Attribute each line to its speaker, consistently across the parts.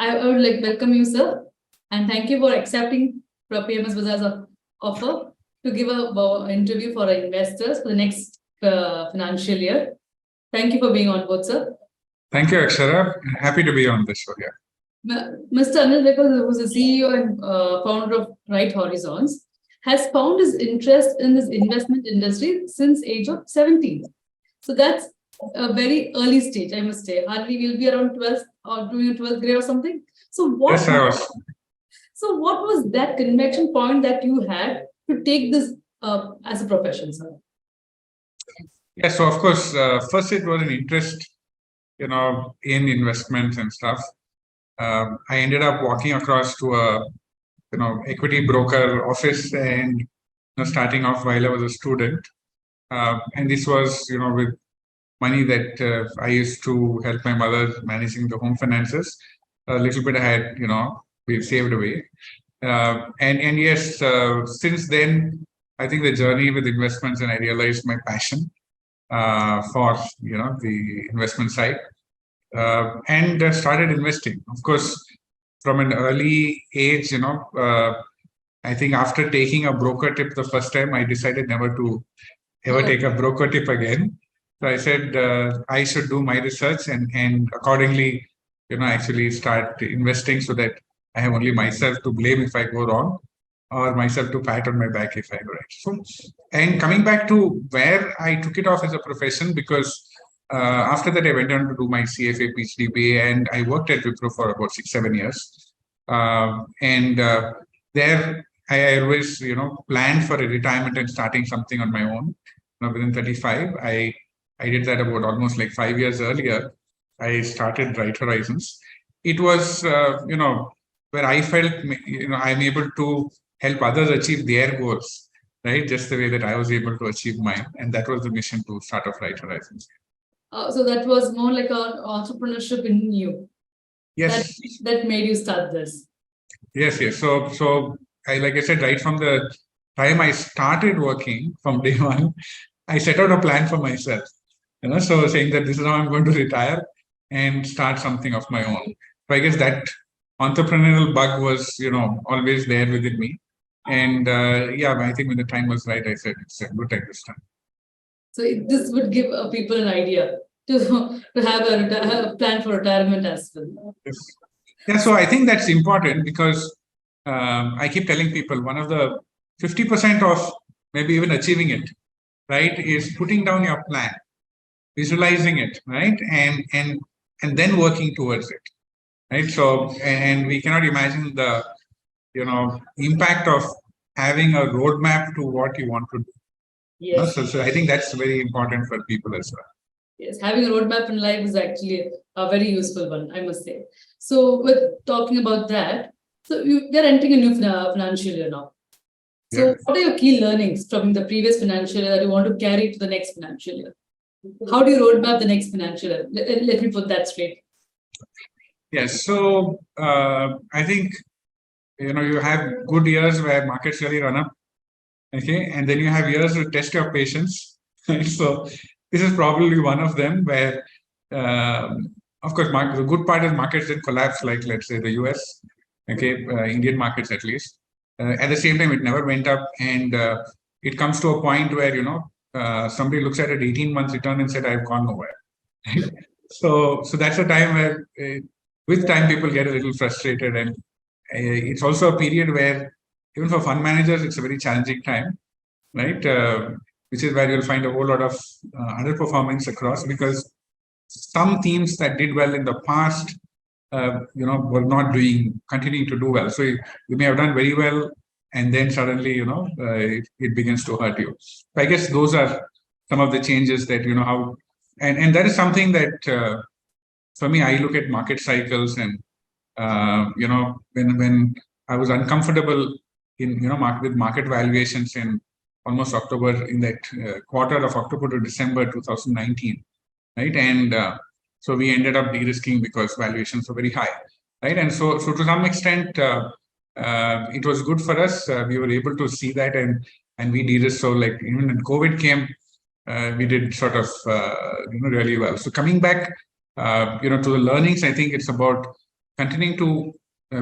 Speaker 1: I would like welcome you, sir, and thank you for accepting PMS Bazaar's offer to give an interview for our investors for the next financial year. Thank you for being on board, sir.
Speaker 2: Thank you, Akshara. Happy to be on this show here.
Speaker 1: Mr. Anil Rego, who is the CEO and founder of Right Horizons, has found his interest in this investment industry since age of 17. So that's a very early stage, I must say. Hardly will be around 12th or doing 12th grade or something. So what?
Speaker 2: Yes, I was.
Speaker 1: So what was that connection point that you had to take this as a profession, sir?
Speaker 2: Yeah, so of course, first it was an interest, in investments and stuff. I ended up walking across to a, equity broker office and starting off while I was a student. And this was, with money that I used to help my mother managing the home finances. A little bit I had, we've saved away. And yes, since then, I think the journey with investments, and I realized my passion for, the investment side. And started investing. Of course, from an early age, I think after taking a broker tip the first time, I decided never to ever take a broker tip again. So I said I should do my research and accordingly, actually start investing so that I have only myself to blame if I go wrong, or myself to pat on my back if I go right. So, and coming back to where I took it off as a profession, because after that I went on to do my CFA, PhD, BA, and I worked at Wipro for about 6-7 years. There I always, planned for a retirement and starting something on my own. Within 35, I did that about almost like 5 years earlier. I started Right Horizons. It was, where I felt, I'm able to help others achieve their goals, right? Just the way that I was able to achieve mine. And that was the mission to start off Right Horizons.
Speaker 1: So that was more like an entrepreneurship in you.
Speaker 2: Yes.
Speaker 1: That made you start this.
Speaker 2: Yes. So I, like I said, right from the time I started working from day one, I set out a plan for myself, so saying that this is how I'm going to retire and start something of my own. So I guess that entrepreneurial bug was, always there within me. And I think when the time was right, I said it's a good time to start.
Speaker 1: So this would give people an idea to have a plan for retirement as well.
Speaker 2: Yes. Yeah, so I think that's important because I keep telling people one of the 50% of maybe even achieving it, right, is putting down your plan, visualizing it, right, and then working towards it, right. So and we cannot imagine the impact of having a roadmap to what you want to do.
Speaker 1: Yes.
Speaker 2: So I think that's very important for people as well.
Speaker 1: Yes, having a roadmap in life is actually a very useful one, I must say. So with talking about that, so you're entering a new financial year now. So what are your key learnings from the previous financial year that you want to carry to the next financial year? How do you roadmap the next financial year? Let me put that straight.
Speaker 2: Yes, so I think, you have good years where markets really run up, okay, and then you have years to test your patience. So this is probably one of them where, of course, the good part is markets didn't collapse like, let's say, the US, okay, Indian markets at least. At the same time, it never went up, and it comes to a point where, somebody looks at an 18-month return and said, I've gone nowhere. So that's a time where, with time, people get a little frustrated, and it's also a period where, even for fund managers, it's a very challenging time, right? Which is where you'll find a whole lot of underperformance across, because some themes that did well in the past, were not continuing to do well. So you may have done very well, and then suddenly, it begins to hurt you. So I guess those are some of the changes that, how, and that is something that, for me, I look at market cycles, and, when I was uncomfortable in, with market valuations in almost October, in that quarter of October to December 2019, right? And so we ended up de-risking because valuations were very high, right? And so to some extent, it was good for us. We were able to see that, and we de-risked. So like even when COVID came, we did sort of really well. So coming back, to the learnings, I think it's about continuing to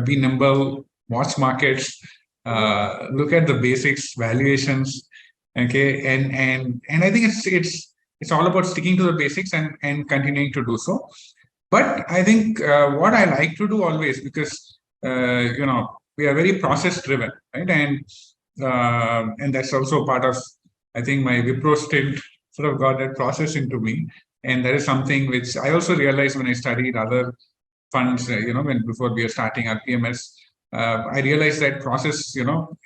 Speaker 2: be nimble, watch markets, look at the basics, valuations, okay, and I think it's all about sticking to the basics and continuing to do so. But I think what I like to do always, because we are very process driven, right? And that's also part of, I think, my Wipro stint sort of got that process into me. And that is something which I also realized when I studied other funds, when before we are starting our PMS, I realized that process,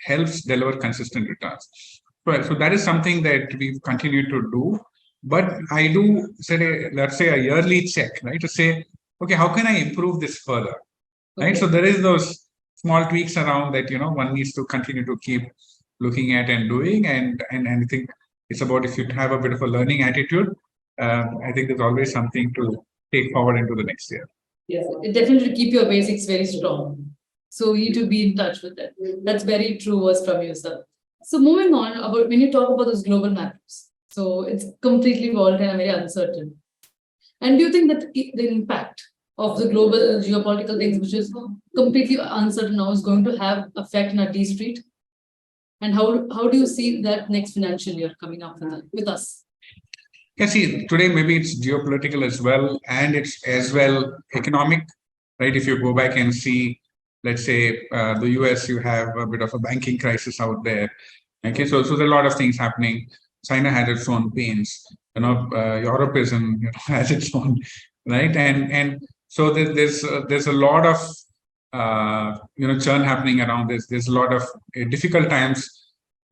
Speaker 2: helps deliver consistent returns. So that is something that we've continued to do. But I do say, let's say, a yearly check, right? To say, okay, how can I improve this further? Right. So there is those small tweaks around that, one needs to continue to keep looking at and doing. And I think it's about, if you have a bit of a learning attitude, I think there's always something to take forward into the next year.
Speaker 1: Yes, it definitely keep your basics very strong. So you need to be in touch with that. That's very true words from you, sir. So moving on, about when you talk about those global macros, so it's completely volatile and very uncertain. And do you think that the impact of the global geopolitical things, which is completely uncertain now, is going to have effect in our D Street? And how do you see that next financial year coming up with us?
Speaker 2: Yeah, see, today maybe it's geopolitical as well, and it's as well economic, right? If you go back and see, let's say, the US, you have a bit of a banking crisis out there. Okay, so there are a lot of things happening. China has its own pains, Europe is has its own, right? And so there's a lot of churn happening around this. There's a lot of difficult times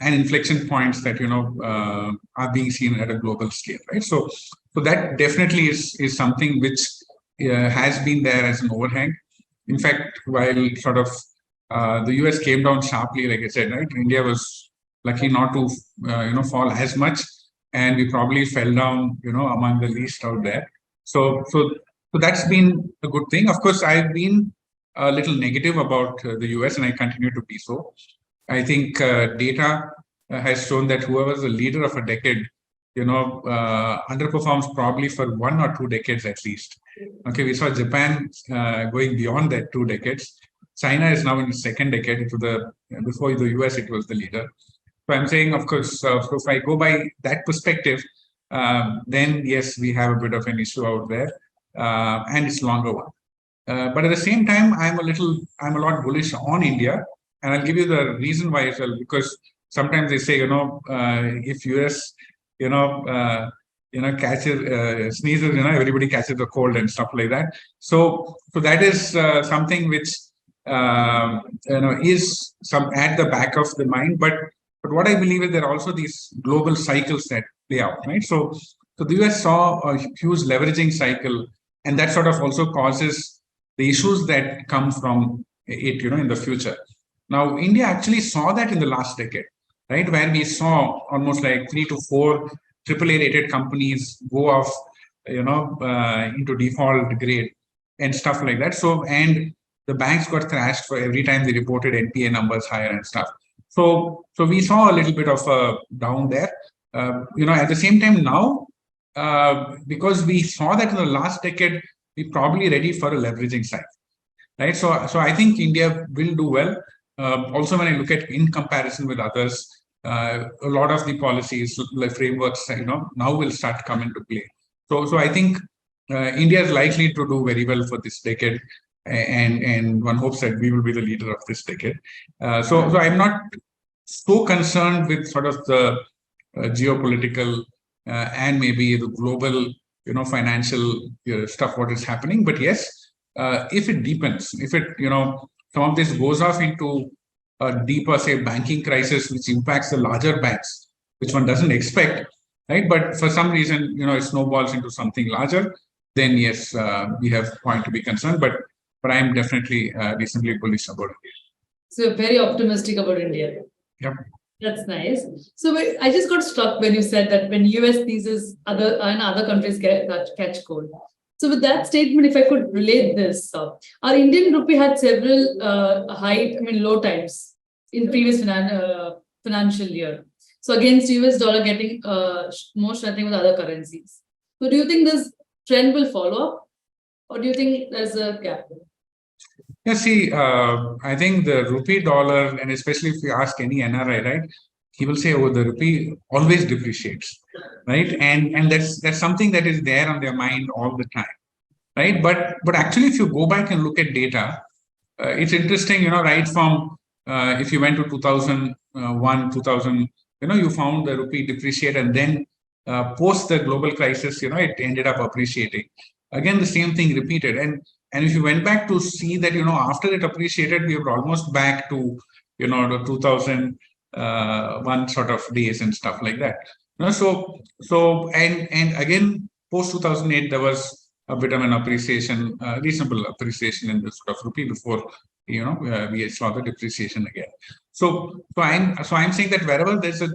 Speaker 2: and inflection points that are being seen at a global scale, right? So that definitely is something which has been there as an overhang. In fact, while sort of the US came down sharply, like I said, right, India was lucky not to fall as much, and we probably fell down among the least out there. So that's been a good thing. Of course, I've been a little negative about the US, and I continue to be so. I think data has shown that whoever's the leader of a decade, underperforms probably for 1 or 2 decades at least. Okay, we saw Japan going beyond that 2 decades. China is now in the 2nd decade. Before the US, it was the leader. So I'm saying, of course, so if I go by that perspective, then yes, we have a bit of an issue out there, and it's longer one. But at the same time, I'm a lot bullish on India, and I'll give you the reason why as well. Because sometimes they say, if US, catches sneezes, everybody catches a cold and stuff like that. So that is something which is some at the back of the mind. But what I believe is there are also these global cycles that play out, right? So the US saw a huge leveraging cycle, and that sort of also causes the issues that come from it, in the future. Now, India actually saw that in the last decade, right? Where we saw almost like 3 to 4 AAA rated companies go off, into default grade and stuff like that. So, and the banks got thrashed for every time they reported NPA numbers higher and stuff. So we saw a little bit of a down there. At the same time now, because we saw that in the last decade, we're probably ready for a leveraging cycle, right? So I think India will do well. Also, when I look at in comparison with others, a lot of the policies, the frameworks, now will start come into play. So I think India is likely to do very well for this decade, and one hopes that we will be the leader of this decade. So I'm not so concerned with sort of the geopolitical and maybe the global, financial stuff, what is happening. But yes, if it deepens, if it, some of this goes off into a deeper, say, banking crisis, which impacts the larger banks, which one doesn't expect, right? But for some reason, it snowballs into something larger, then yes, we have point to be concerned. But I'm definitely reasonably bullish about it.
Speaker 1: So you're very optimistic about India.
Speaker 2: Yep.
Speaker 1: That's nice. So I just got struck when you said that when US sneezes, other countries catch cold. So with that statement, if I could relate this, our Indian rupee had several low times in previous financial year. So against US dollar getting more strengthening with other currencies. So do you think this trend will follow up, or do you think there's a gap?
Speaker 2: Yeah, see, I think the rupee dollar, and especially if you ask any NRI, right, he will say, "Oh, the rupee always depreciates," right? And that's something that is there on their mind all the time, right? But actually, if you go back and look at data, it's interesting, right from if you went to 2001, 2000, you found the rupee depreciate, and then post the global crisis, it ended up appreciating. Again, the same thing repeated. And if you went back to see that, after it appreciated, we were almost back to, the 2001 sort of days and stuff like that. And again, post 2008, there was a bit of an appreciation, reasonable appreciation in the sort of rupee before we saw the depreciation again. So I'm saying that wherever there's a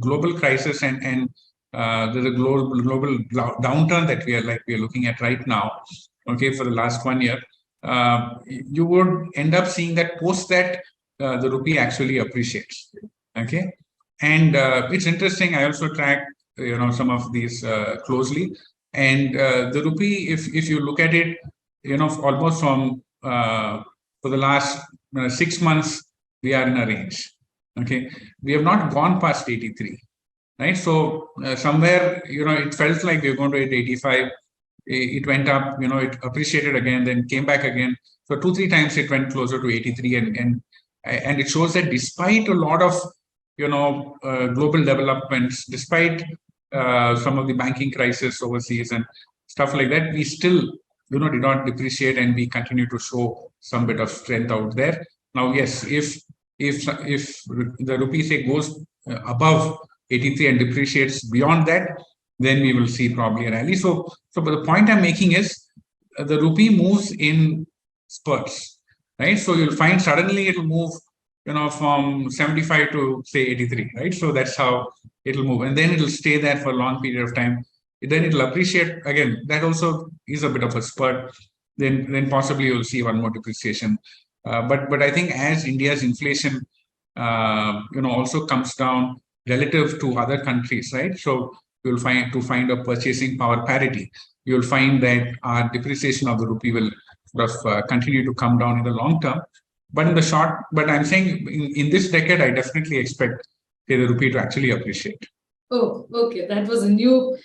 Speaker 2: global crisis and there's a global downturn that we are looking at right now, okay, for the last 1 year, you would end up seeing that post that the rupee actually appreciates. Okay, and it's interesting. I also track some of these closely. And the rupee, if you look at it, almost from for the last 6 months, we are in a range. Okay, we have not gone past 83, right? So somewhere, it felt like we were going to hit 85. It went up, it appreciated again, then came back again. So 2-3 times it went closer to 83, and it shows that despite a lot of global developments, despite some of the banking crisis overseas and stuff like that, we still did not depreciate, and we continue to show some bit of strength out there. Now, yes, if the rupee say goes above 83 and depreciates beyond that, then we will see probably a rally. So but the point I'm making is the rupee moves in spurts, right? So you'll find suddenly it'll move from 75 to say 83, right? So that's how it'll move, and then it'll stay there for a long period of time. Then it'll appreciate again. That also is a bit of a spurt. Then possibly you'll see one more depreciation. But I think as India's inflation, also comes down relative to other countries, right? So you'll find a purchasing power parity. You'll find that our depreciation of the rupee will sort of continue to come down in the long term. But I'm saying in this decade, I definitely expect the rupee to actually appreciate.
Speaker 1: Oh, okay. That was a new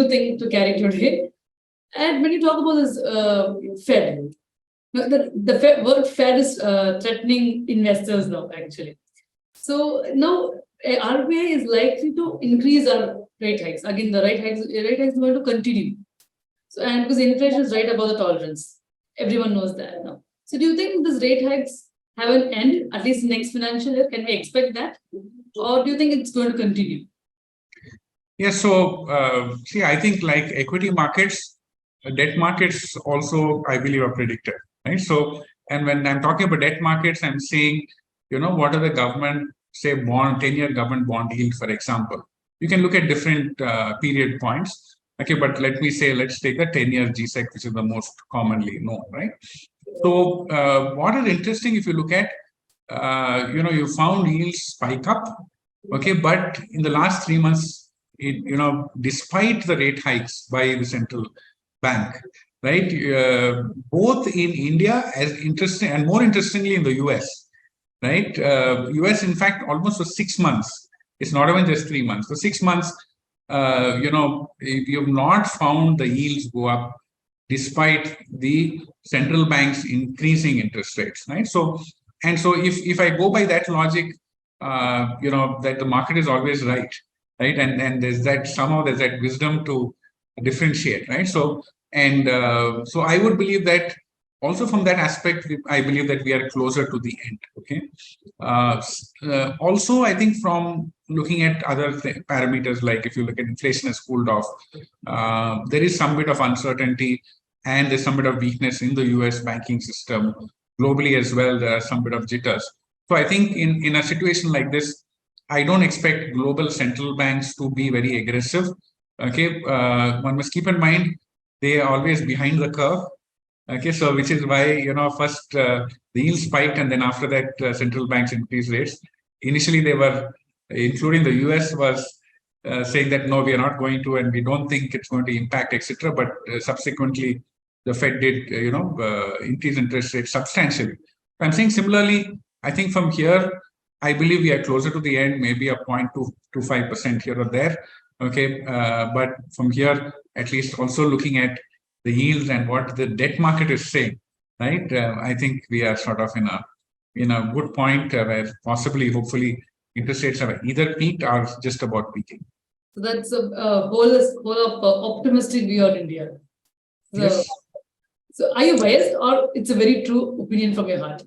Speaker 1: thing to carry today. And when you talk about this Fed, the word Fed is threatening investors now, actually. So now RBI is likely to increase our rate hikes. Again, the rate hikes are going to continue. So, and because inflation is right above the tolerance, everyone knows that now. So do you think this rate hikes have an end, at least next financial year? Can we expect that? Or do you think it's going to continue?
Speaker 2: Yeah, so see, I think like equity markets, debt markets also, I believe, are predicted, right? So, and when I'm talking about debt markets, I'm saying, what are the government, say, 10-year government bond yield, for example. You can look at different period points. Okay, but let's take the 10-year G-Sec, which is the most commonly known, right? So what is interesting, if you look at, you found yields spike up, okay, but in the last 3 months, despite the rate hikes by the central bank, right, both in India as interesting and more interestingly in the US, right? US, in fact, almost for 6 months. It's not even just 3 months. For 6 months, you have not found the yields go up despite the central banks increasing interest rates, right? So if I go by that logic, that the market is always right? And there's that wisdom to differentiate, right? So I would believe that also from that aspect, I believe that we are closer to the end. Okay. Also, I think from looking at other parameters, like if you look at inflation has cooled off, there is some bit of uncertainty and there's some bit of weakness in the US banking system. Globally as well, there are some bit of jitters. So I think in a situation like this, I don't expect global central banks to be very aggressive. Okay, one must keep in mind they are always behind the curve. Okay, so which is why first the yield spiked, and then after that central banks increased rates. Initially, they were, including the US, was saying that no, we are not going to, and we don't think it's going to impact, etc. But subsequently, the Fed did, increase interest rates substantially. I'm saying similarly, I think from here, I believe we are closer to the end, maybe a 0.225% here or there. Okay, but from here, at least also looking at the yields and what the debt market is saying, right? I think we are sort of in a good point where possibly, hopefully, interest rates have either peaked or just about peaking.
Speaker 1: So that's a whole optimistic view on India. So,
Speaker 2: yes.
Speaker 1: So are you biased, or it's a very true opinion from your heart?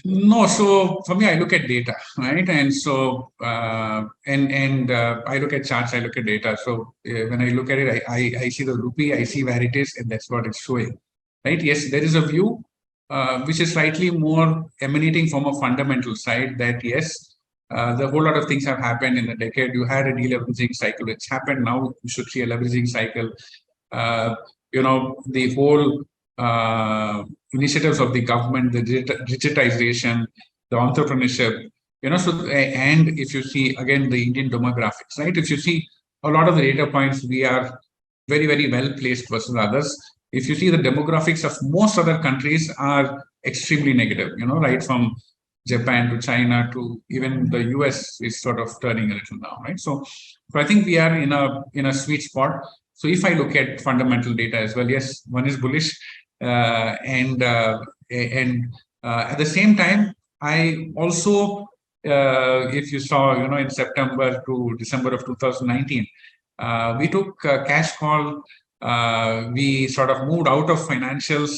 Speaker 2: No, so for me, I look at data, right? And so, I look at charts, I look at data. So when I look at it, I see the rupee, I see where it is, and that's what it's showing, right? Yes, there is a view which is slightly more emanating from a fundamental side that yes, the whole lot of things have happened in the decade. You had a deleveraging cycle, it's happened now. You should see a leveraging cycle. The whole initiatives of the government, the digitization, the entrepreneurship, and if you see again the Indian demographics, right? If you see a lot of the data points, we are very, very well placed versus others. If you see the demographics of most other countries are extremely negative, right from Japan to China to even the US is sort of turning a little now, right? So I think we are in a sweet spot. So if I look at fundamental data as well, yes, one is bullish, and at the same time, I also, if you saw, in September to December of 2019, we took cash call. We sort of moved out of financials,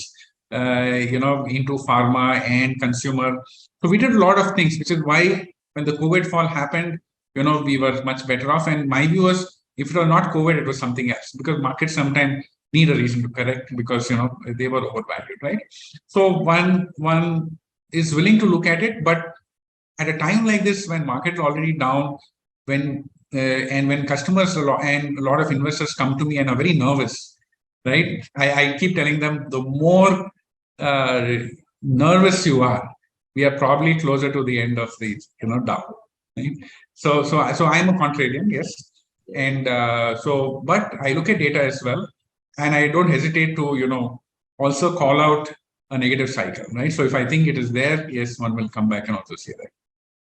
Speaker 2: into pharma and consumer. So we did a lot of things, which is why when the COVID fall happened, we were much better off. And my view was, if it was not COVID, it was something else, because markets sometimes need a reason to correct because they were overvalued, right? So one is willing to look at it, but at a time like this, when markets are already down, when customers and a lot of investors come to me and are very nervous, right? I keep telling them, the more nervous you are, we are probably closer to the end of the down. Right? So I'm a contrarian, yes. And but I look at data as well, and I don't hesitate to, also call out a negative cycle, right? So if I think it is there, yes, one will come back and also say that.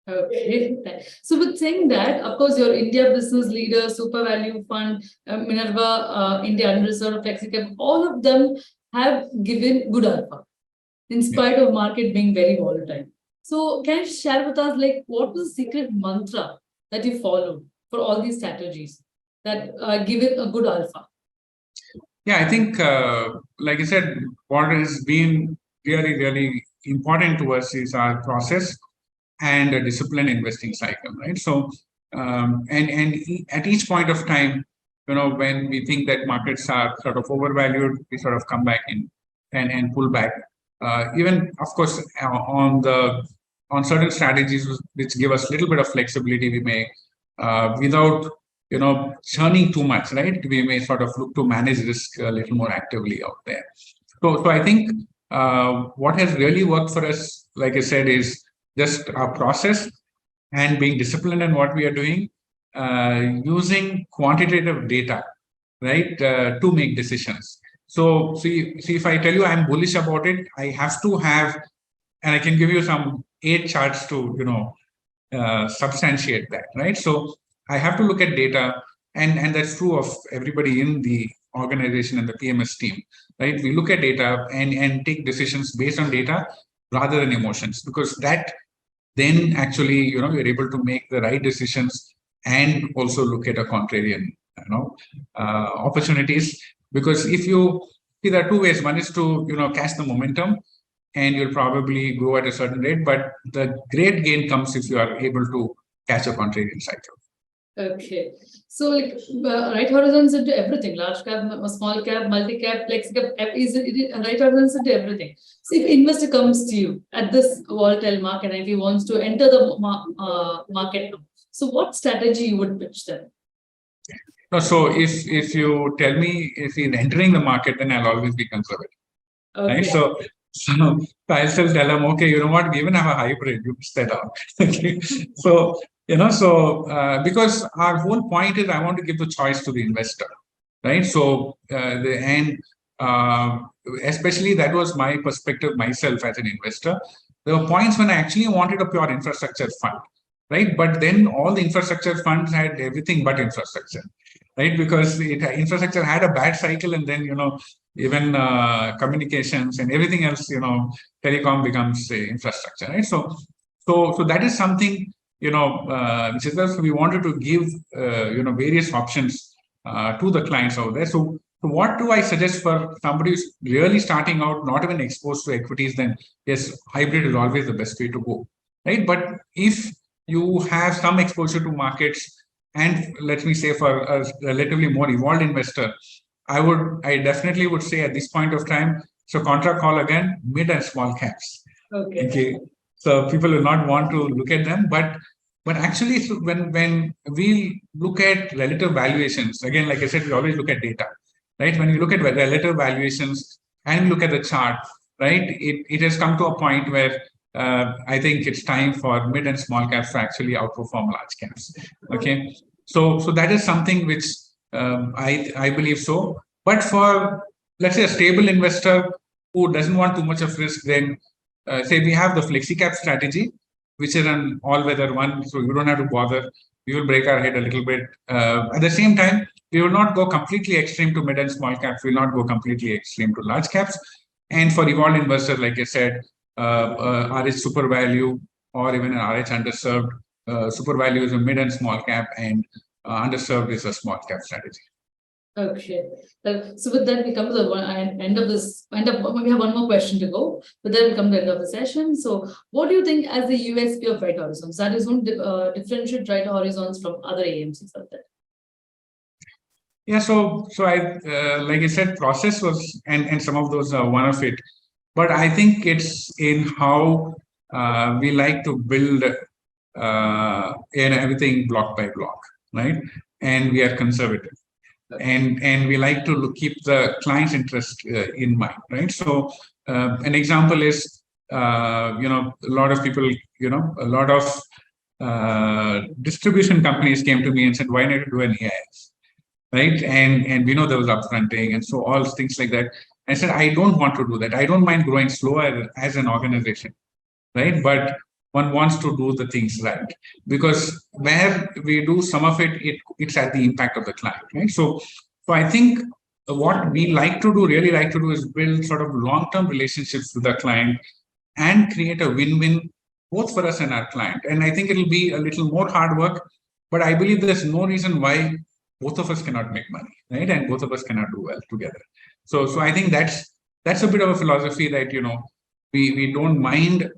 Speaker 1: Okay. So with saying that, of course, your India business leader, Super Value Fund, Minerva, India Unreserved, FlexiCap, all of them have given good alpha in spite of market being very volatile. So can you share with us, what was the secret mantra that you followed for all these strategies that give it a good alpha?
Speaker 2: Yeah, I think, like I said, what has been really, really important to us is our process and a disciplined investing cycle, right? So, and at each point of time, when we think that markets are sort of overvalued, we sort of come back in and pull back. Even, of course, on certain strategies which give us a little bit of flexibility, we may, without churning too much, right? We may sort of look to manage risk a little more actively out there. So I think what has really worked for us, like I said, is just our process and being disciplined in what we are doing, using quantitative data, right, to make decisions. So see, if I tell you I'm bullish about it, I have to have, and I can give you some 8 charts to substantiate that, right? So I have to look at data, and that's true of everybody in the organization and the PMS team, right? We look at data and take decisions based on data rather than emotions, because that then actually, you're able to make the right decisions and also look at a contrarian, opportunities. Because if you see, there are 2 ways. One is to, catch the momentum, and you'll probably grow at a certain rate, but the great gain comes if you are able to catch a contrarian cycle.
Speaker 1: Okay. So right horizons into everything, large cap, small cap, multi cap, flexi cap, is right horizons into everything. So if investor comes to you at this volatile market and if he wants to enter the market, so what strategy you would pitch them?
Speaker 2: So if you tell me if he's entering the market, then I'll always be conservative. Okay. Right? So I'll still tell them, okay, you know what, we even have a hybrid, you miss that out. Okay. So because our whole point is I want to give the choice to the investor, right? So, and especially that was my perspective myself as an investor. There were points when I actually wanted a pure infrastructure fund, right? But then all the infrastructure funds had everything but infrastructure, right? Because infrastructure had a bad cycle, and then even communications and everything else, telecom becomes infrastructure, right? So that is something which is that we wanted to give various options to the clients out there. So what do I suggest for somebody who's really starting out, not even exposed to equities? Then yes, hybrid is always the best way to go, right? But if you have some exposure to markets, and let me say for a relatively more evolved investor, I definitely would say at this point of time, so contra call again, mid and small caps. Okay. So people will not want to look at them, but actually, so when we look at relative valuations, again, like I said, we always look at data, right? When you look at relative valuations and look at the chart, right, it has come to a point where I think it's time for mid and small caps to actually outperform large caps. Okay, so that is something which I believe so. But for, let's say, a stable investor who doesn't want too much of risk, then say we have the flexi cap strategy, which is an all-weather one, so you don't have to bother. We will break our head a little bit. At the same time, we will not go completely extreme to mid and small caps. We will not go completely extreme to large caps. And for evolved investors, like I said, RH super value or even an RH underserved. Super value is a mid and small cap, and underserved is a small cap strategy.
Speaker 1: Okay. So with that, we come to the end of this. We have one more question to go, but then we come to the end of the session. So what do you think as the USP of right horizons that is going to differentiate right horizons from other AMCs out there?
Speaker 2: Yeah, so I like I said, process was and some of those are one of it, but I think it's in how we like to build everything block by block, right? And we are conservative. And we like to keep the client's interest in mind, right? So an example is, a lot of people, a lot of distribution companies came to me and said, why not do an AIS, right? And we know there was upfronting and so all things like that. I said, I don't want to do that. I don't mind growing slower as an organization, right? But one wants to do the things right, because where we do some of it, it's at the impact of the client, right? So I think what we really like to do is build sort of long-term relationships with our client and create a win-win both for us and our client. And I think it'll be a little more hard work, but I believe there's no reason why both of us cannot make money, right? And both of us cannot do well together. So I think that's a bit of a philosophy that, we don't mind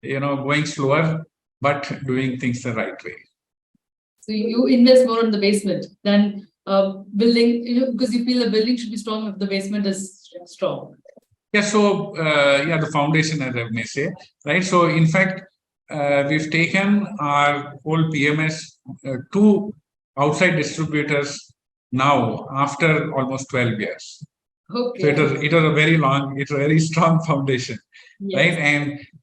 Speaker 2: going slower, but doing things the right way.
Speaker 1: So you invest more on the basement than building, because you feel the building should be strong if the basement is strong.
Speaker 2: Yeah. So the foundation, as I may say, right? So in fact, we've taken our whole PMS to outside distributors now after almost 12 years.
Speaker 1: Okay.
Speaker 2: So it was a very strong foundation. Yes. Right?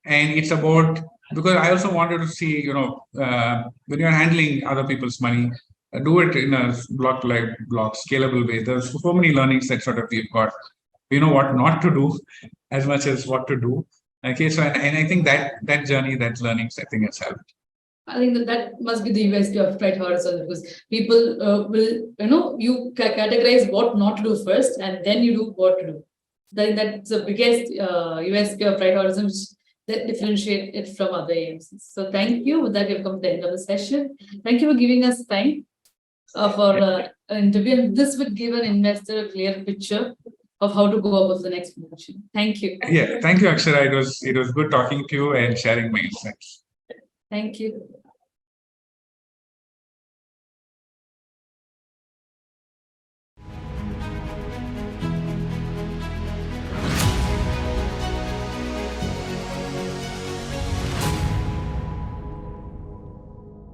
Speaker 2: And it's about, because I also wanted to see, when you're handling other people's money, do it in a block scalable way. There's so many learnings that sort of we've got. We know what not to do as much as what to do. Okay, so and I think that journey, that learnings, I think has helped.
Speaker 1: I think that must be the USP of right horizon, because people will, you categorize what not to do first, and then you do what to do. I think that's the biggest USP of right horizon, that differentiate it from other AMCs. So thank you. With that, we've come to the end of the session. Thank you for giving us time for an interview. And this would give an investor a clear picture of how to go about the next promotion. Thank you.
Speaker 2: Yeah, thank you, Akshara. It was good talking to you and sharing my insights.
Speaker 1: Thank you.